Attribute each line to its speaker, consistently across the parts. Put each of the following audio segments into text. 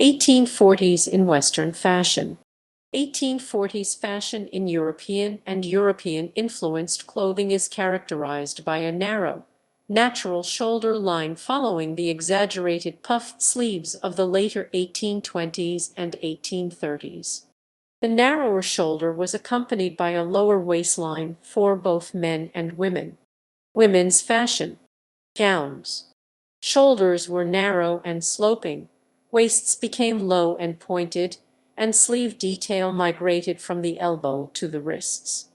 Speaker 1: 1840s in Western fashion. 1840s fashion in European and European-influenced clothing is characterized by a narrow, natural shoulder line following the exaggerated puffed sleeves of the later 1820s and 1830s. The narrower shoulder was accompanied by a lower waistline for both men and women. Women's fashion. Gowns. Shoulders were narrow and sloping, waists became low and pointed, and sleeve detail migrated from the elbow to the wrists.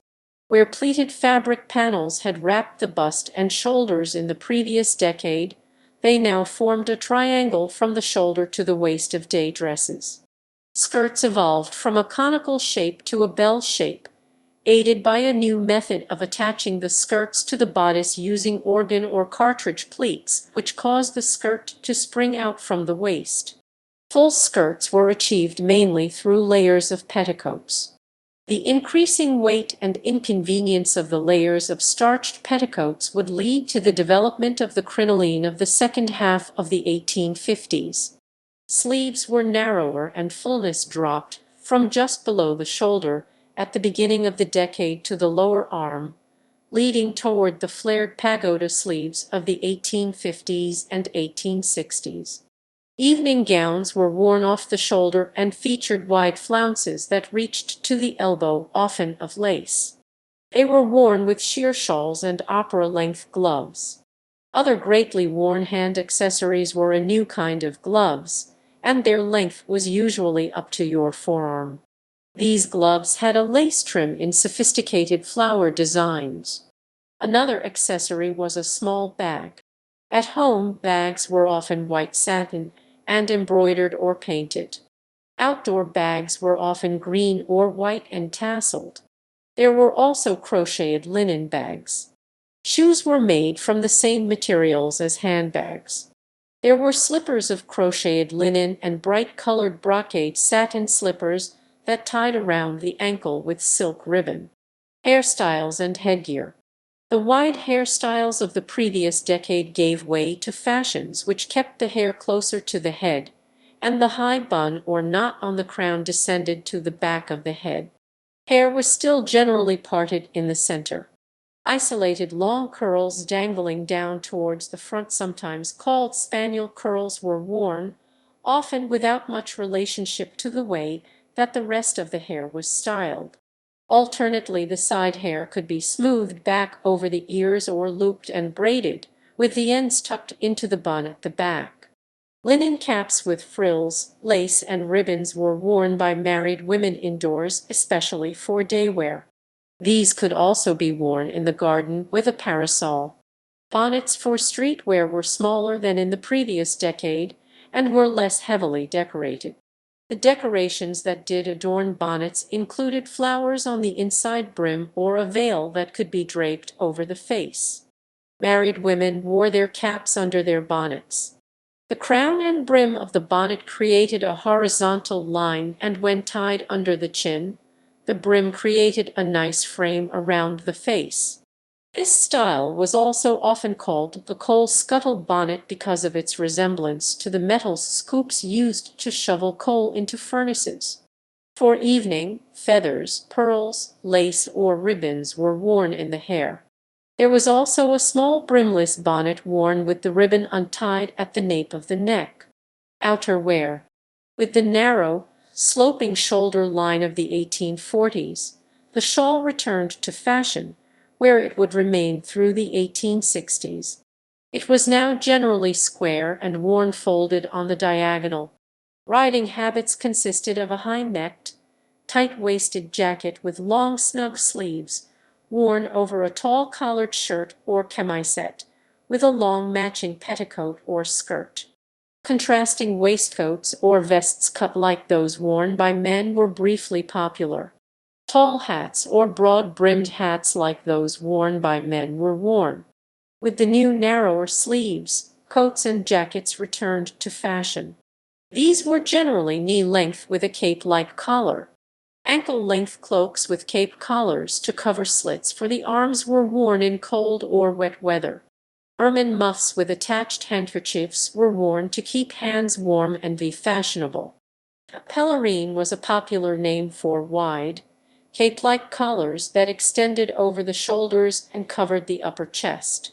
Speaker 1: Where pleated fabric panels had wrapped the bust and shoulders in the previous decade, they now formed a triangle from the shoulder to the waist of day dresses. Skirts evolved from a conical shape to a bell shape, aided by a new method of attaching the skirts to the bodice using organ or cartridge pleats, which caused the skirt to spring out from the waist. Full skirts were achieved mainly through layers of petticoats. The increasing weight and inconvenience of the layers of starched petticoats would lead to the development of the crinoline of the second half of the 1850s. Sleeves were narrower and fullness dropped from just below the shoulder at the beginning of the decade to the lower arm, leading toward the flared pagoda sleeves of the 1850s and 1860s. Evening gowns were worn off the shoulder and featured wide flounces that reached to the elbow, often of lace. They were worn with sheer shawls and opera-length gloves. Other greatly worn hand accessories were a new kind of gloves, and their length was usually up to your forearm. These gloves had a lace trim in sophisticated flower designs. Another accessory was a small bag. At home, bags were often white satin and embroidered or painted. Outdoor bags were often green or white and tasseled. There were also crocheted linen bags. Shoes were made from the same materials as handbags. There were slippers of crocheted linen and bright-colored brocade satin slippers that tied around the ankle with silk ribbon. Hairstyles and headgear. The wide hairstyles of the previous decade gave way to fashions which kept the hair closer to the head, and the high bun or knot on the crown descended to the back of the head. Hair was still generally parted in the center. Isolated long curls dangling down towards the front, sometimes called spaniel curls, were worn, often without much relationship to the way that the rest of the hair was styled. Alternately, the side hair could be smoothed back over the ears or looped and braided, with the ends tucked into the bun at the back. Linen caps with frills, lace, and ribbons were worn by married women indoors, especially for day wear. These could also be worn in the garden with a parasol. Bonnets for street wear were smaller than in the previous decade and were less heavily decorated. The decorations that did adorn bonnets included flowers on the inside brim or a veil that could be draped over the face. Married women wore their caps under their bonnets. The crown and brim of the bonnet created a horizontal line, and when tied under the chin, the brim created a nice frame around the face. This style was also often called the coal scuttle bonnet because of its resemblance to the metal scoops used to shovel coal into furnaces. For evening, feathers, pearls, lace, or ribbons were worn in the hair. There was also a small brimless bonnet worn with the ribbon untied at the nape of the neck. Outerwear. With the narrow, sloping shoulder line of the 1840s, the shawl returned to fashion, where it would remain through the 1860s. It was now generally square and worn folded on the diagonal. Riding habits consisted of a high-necked, tight-waisted jacket with long snug sleeves, worn over a tall collared shirt or chemisette, with a long matching petticoat or skirt. Contrasting waistcoats or vests cut like those worn by men were briefly popular. Tall hats or broad-brimmed hats like those worn by men were worn. With the new narrower sleeves, coats and jackets returned to fashion. These were generally knee-length with a cape-like collar. Ankle-length cloaks with cape collars to cover slits for the arms were worn in cold or wet weather. Ermine muffs with attached handkerchiefs were worn to keep hands warm and be fashionable. A pelerine was a popular name for wide, cape-like collars that extended over the shoulders and covered the upper chest.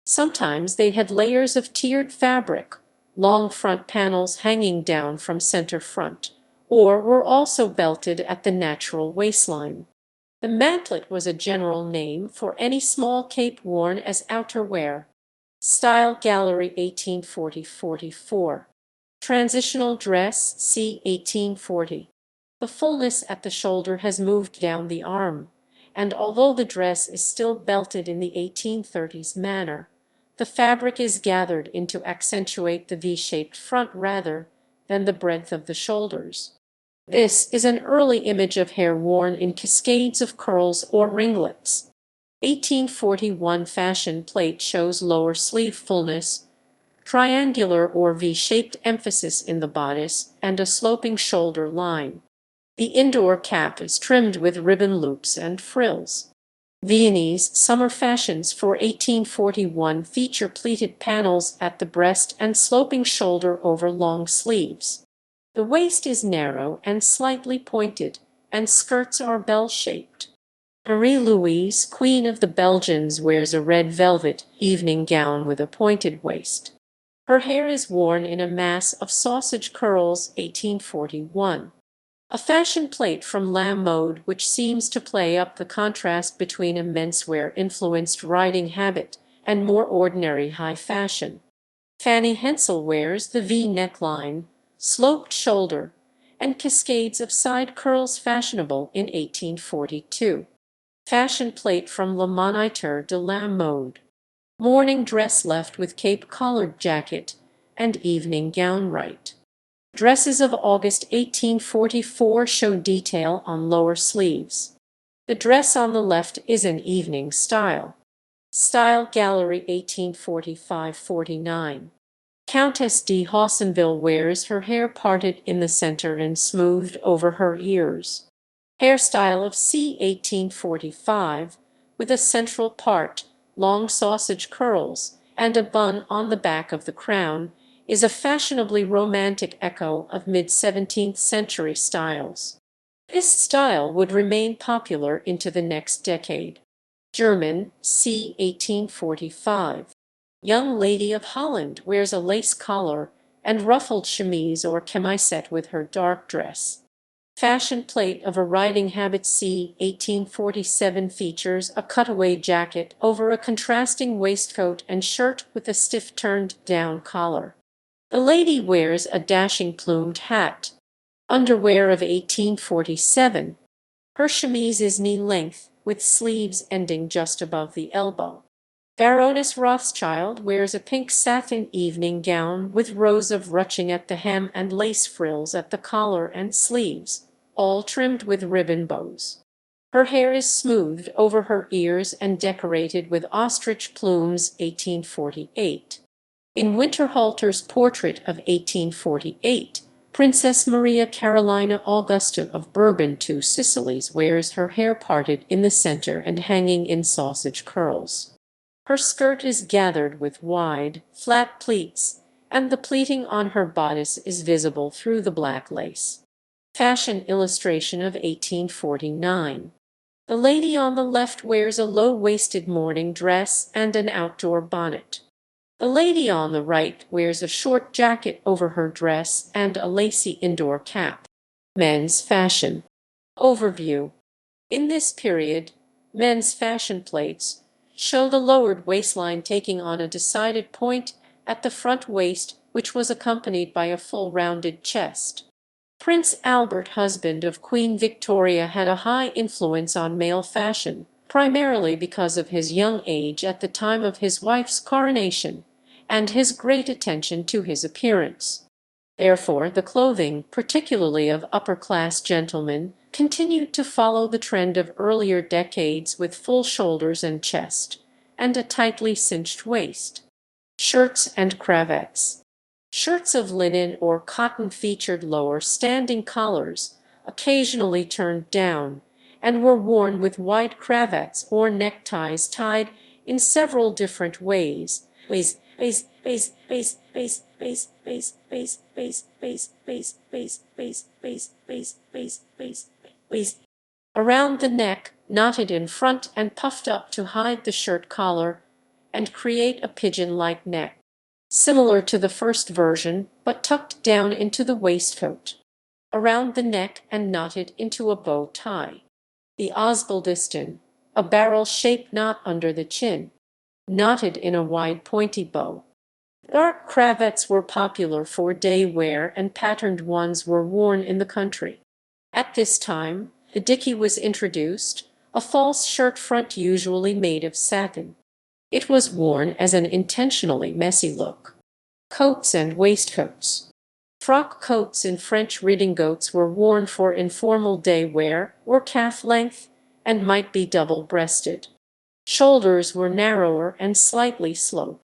Speaker 1: Sometimes they had layers of tiered fabric, long front panels hanging down from center front, or were also belted at the natural waistline. The mantlet was a general name for any small cape worn as outerwear. Style Gallery 1840-44. Transitional dress c. 1840. The fullness at the shoulder has moved down the arm, and although the dress is still belted in the 1830s manner, the fabric is gathered in to accentuate the V-shaped front rather than the breadth of the shoulders. This is an early image of hair worn in cascades of curls or ringlets. 1841 fashion plate shows lower sleeve fullness, triangular or V-shaped emphasis in the bodice, and a sloping shoulder line. The indoor cap is trimmed with ribbon loops and frills. Viennese summer fashions for 1841 feature pleated panels at the breast and sloping shoulder over long sleeves. The waist is narrow and slightly pointed, and skirts are bell-shaped. Marie-Louise, Queen of the Belgians, wears a red velvet evening gown with a pointed waist. Her hair is worn in a mass of sausage curls. 1841. A fashion plate from La Mode which seems to play up the contrast between a menswear-influenced riding habit and more ordinary high fashion. Fanny Hensel wears the V neckline, sloped shoulder, and cascades of side curls fashionable in 1842. Fashion plate from Le Moniteur de la Mode. Morning dress left with cape-collared jacket and evening gown right. Dresses of August 1844 show detail on lower sleeves. The dress on the left is an evening style. Style Gallery 1845-49. Countess de Haussonville wears her hair parted in the center and smoothed over her ears. Hairstyle of c. 1845, with a central part, long sausage curls, and a bun on the back of the crown, is a fashionably romantic echo of mid-17th century styles. This style would remain popular into the next decade. German, c. 1845. Young Lady of Holland wears a lace collar and ruffled chemise or chemisette with her dark dress. Fashion plate of a riding habit c. 1847 features a cutaway jacket over a contrasting waistcoat and shirt with a stiff turned-down collar. The lady wears a dashing plumed hat. Underwear of 1847. Her chemise is knee-length, with sleeves ending just above the elbow. Baroness Rothschild wears a pink satin evening gown with rows of ruching at the hem and lace frills at the collar and sleeves, all trimmed with ribbon bows. Her hair is smoothed over her ears and decorated with ostrich plumes. 1848. In Winterhalter's portrait of 1848, Princess Maria Carolina Augusta of Bourbon Two Sicilies wears her hair parted in the center and hanging in sausage curls. Her skirt is gathered with wide, flat pleats, and the pleating on her bodice is visible through the black lace. Fashion illustration of 1849. The lady on the left wears a low-waisted morning dress and an outdoor bonnet. The lady on the right wears a short jacket over her dress and a lacy indoor cap. Men's fashion. Overview. In this period, men's fashion plates show the lowered waistline taking on a decided point at the front waist, which was accompanied by a full rounded chest. Prince Albert, husband of Queen Victoria, had a high influence on male fashion, primarily because of his young age at the time of his wife's coronation, and his great attention to his appearance. Therefore, the clothing, particularly of upper-class gentlemen, continued to follow the trend of earlier decades with full shoulders and chest, and a tightly cinched waist. Shirts and cravats. Shirts of linen or cotton featured lower standing collars, occasionally turned down, and were worn with wide cravats or neckties tied in several different ways. around the neck, knotted in front and puffed up to hide the shirt collar and create a pigeon-like neck, similar to the first version, but tucked down into the waistcoat, around the neck and knotted into a bow tie. The Osbaldiston, a barrel-shaped knot under the chin, knotted in a wide pointy bow. Dark cravats were popular for day wear and patterned ones were worn in the country. At this time, the dicky was introduced, a false shirt front usually made of satin. It was worn as an intentionally messy look. Coats and waistcoats. Frock coats in French redingotes were worn for informal day wear or calf length and might be double-breasted. Shoulders were narrower and slightly sloped.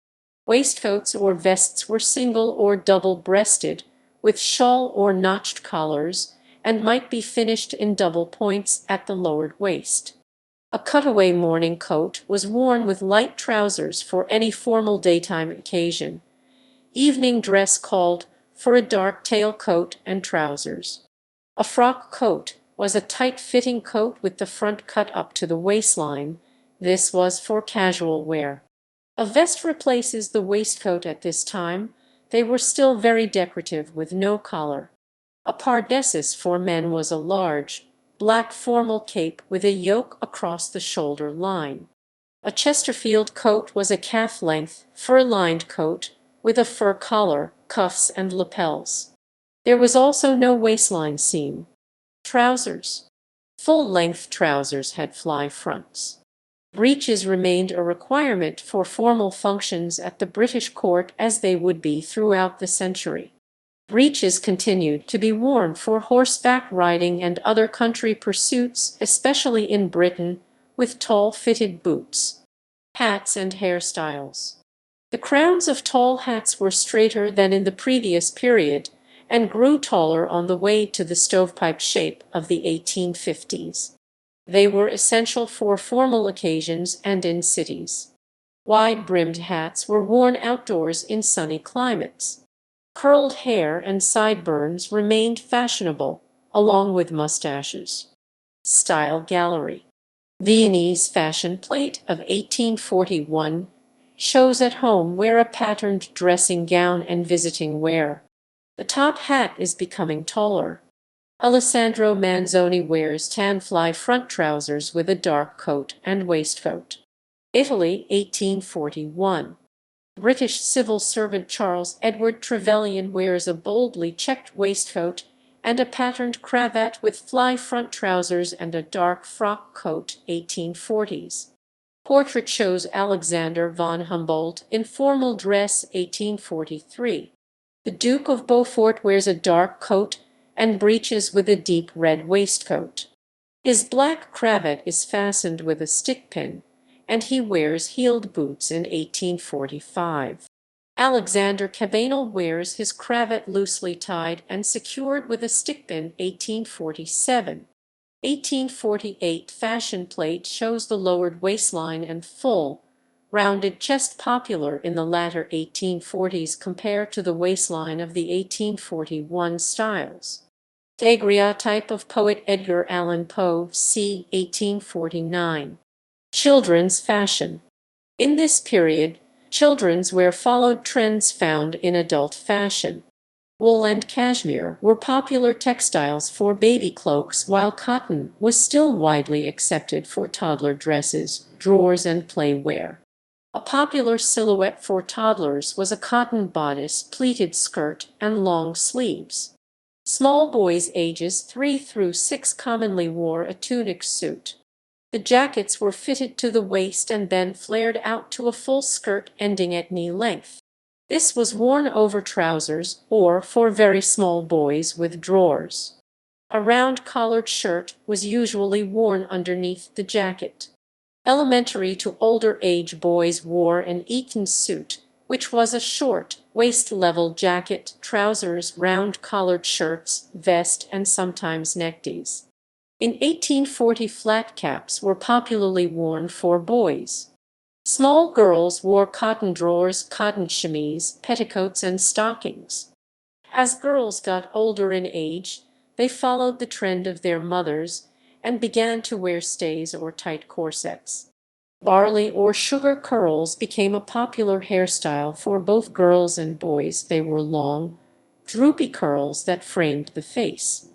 Speaker 1: Waistcoats or vests were single or double-breasted, with shawl or notched collars, and might be finished in double points at the lowered waist. A cutaway morning coat was worn with light trousers for any formal daytime occasion. Evening dress called for a dark tailcoat and trousers. A frock coat was a tight-fitting coat with the front cut up to the waistline. This was for casual wear. A vest replaces the waistcoat at this time. They were still very decorative with no collar. A pardessus for men was a large, black formal cape with a yoke across the shoulder line. A Chesterfield coat was a calf-length, fur-lined coat with a fur collar, cuffs, and lapels. There was also no waistline seam. Trousers. Full-length trousers had fly fronts. Breeches remained a requirement for formal functions at the British court as they would be throughout the century. Breeches continued to be worn for horseback riding and other country pursuits, especially in Britain, with tall fitted boots. Hats and hairstyles. The crowns of tall hats were straighter than in the previous period and grew taller on the way to the stovepipe shape of the 1850s. They were essential for formal occasions and in cities. Wide-brimmed hats were worn outdoors in sunny climates. Curled hair and sideburns remained fashionable, along with mustaches. Style gallery. Viennese fashion plate of 1841 shows at home wear a patterned dressing gown and visiting wear. The top hat is becoming taller. Alessandro Manzoni wears tan fly front trousers with a dark coat and waistcoat. Italy, 1841. British civil servant Charles Edward Trevelyan wears a boldly checked waistcoat and a patterned cravat with fly front trousers and a dark frock coat, 1840s. Portrait shows Alexander von Humboldt in formal dress, 1843. The Duke of Beaufort wears a dark coat and breeches with a deep red waistcoat. His black cravat is fastened with a stick pin, and he wears heeled boots in 1845. Alexander Cabanel wears his cravat loosely tied and secured with a stick pin, 1847. 1848 fashion plate shows the lowered waistline and full, rounded chest popular in the latter 1840s compared to the waistline of the 1841 styles. Daguerreotype of poet Edgar Allan Poe, c. 1849. Children's fashion. In this period, children's wear followed trends found in adult fashion. Wool and cashmere were popular textiles for baby cloaks, while cotton was still widely accepted for toddler dresses, drawers, and play wear. A popular silhouette for toddlers was a cotton bodice, pleated skirt, and long sleeves. Small boys ages 3 through 6 commonly wore a tunic suit. The jackets were fitted to the waist and then flared out to a full skirt ending at knee length. This was worn over trousers or, for very small boys, with drawers. A round collared shirt was usually worn underneath the jacket. Elementary to older age boys wore an Eton suit, which was a short, waist-level jacket, trousers, round-collared shirts, vest, and sometimes neckties. In 1840, flat caps were popularly worn for boys. Small girls wore cotton drawers, cotton chemise, petticoats, and stockings. As girls got older in age, they followed the trend of their mothers and began to wear stays or tight corsets. Barley or sugar curls became a popular hairstyle for both girls and boys. They were long, droopy curls that framed the face.